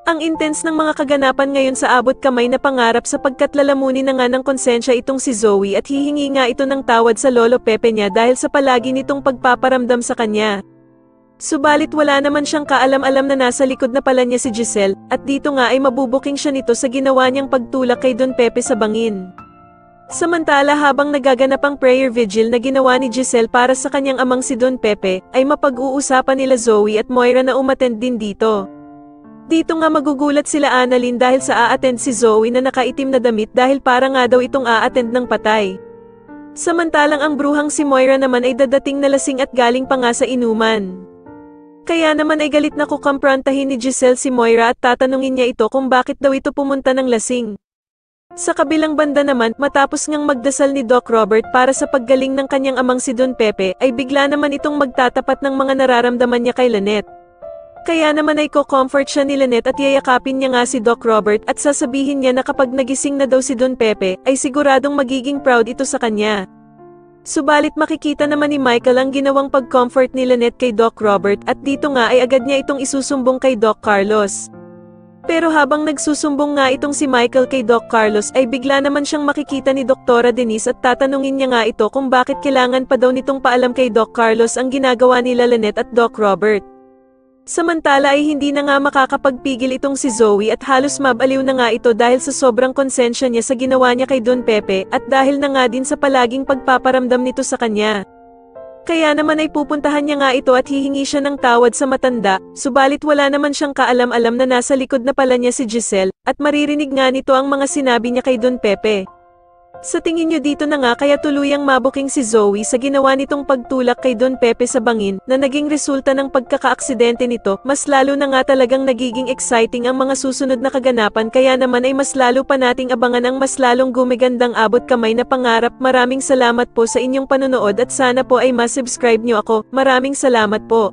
Ang intense ng mga kaganapan ngayon sa abot kamay na pangarap sapagkat lalamunin na nga ng konsensya itong si Zoe at hihingi nga ito ng tawad sa lolo Pepe niya dahil sa palagi nitong pagpaparamdam sa kanya. Subalit wala naman siyang kaalam-alam na nasa likod na pala niya si Giselle, at dito nga ay mabubuking siya nito sa ginawa niyang pagtulak kay Don Pepe sa bangin. Samantala habang nagaganap ang prayer vigil na ginawa ni Giselle para sa kanyang amang si Don Pepe, ay mapag-uusapan nila Zoe at Moira na umattend din dito. Dito nga magugulat sila Annalyn dahil sa a-attend si Zoe na nakaitim na damit dahil para nga daw itong a-attend ng patay. Samantalang ang bruhang si Moira naman ay dadating na lasing at galing pa nga sa inuman. Kaya naman ay galit na kukumprontahin ni Giselle si Moira at tatanungin niya ito kung bakit daw ito pumunta ng lasing. Sa kabilang banda naman, matapos ngang magdasal ni Doc Robert para sa paggaling ng kanyang amang si Don Pepe, ay bigla naman itong magtatapat ng mga nararamdaman niya kay Lynette. Kaya naman ay ko-comfort siya ni Lynette at yayakapin niya nga si Doc Robert at sasabihin niya na kapag nagising na daw si Don Pepe, ay siguradong magiging proud ito sa kanya. Subalit makikita naman ni Michael ang ginawang pag-comfort ni Lynette kay Doc Robert at dito nga ay agad niya itong isusumbong kay Doc Carlos. Pero habang nagsusumbong nga itong si Michael kay Doc Carlos ay bigla naman siyang makikita ni Doktora Denise at tatanungin niya nga ito kung bakit kailangan pa daw nitong paalam kay Doc Carlos ang ginagawa nila Lynette at Doc Robert. Samantala ay hindi na nga makakapagpigil itong si Zoe at halos mabaliw na nga ito dahil sa sobrang konsensya niya sa ginawa niya kay Don Pepe at dahil na nga din sa palaging pagpaparamdam nito sa kanya. Kaya naman ay pupuntahan niya nga ito at hihingi siya ng tawad sa matanda, subalit wala naman siyang kaalam-alam na nasa likod na pala niya si Giselle, at maririnig nga nito ang mga sinabi niya kay Don Pepe. Sa tingin niyo dito na nga kaya tuluyang mabuking si Zoe sa ginawa nitong pagtulak kay Don Pepe sa bangin na naging resulta ng pagkakaaksidente nito, mas lalo na nga talagang nagiging exciting ang mga susunod na kaganapan kaya naman ay mas lalo pa nating abangan ang mas lalong gumigandang abot kamay na pangarap. Maraming salamat po sa inyong panonood at sana po ay ma-subscribe niyo ako. Maraming salamat po.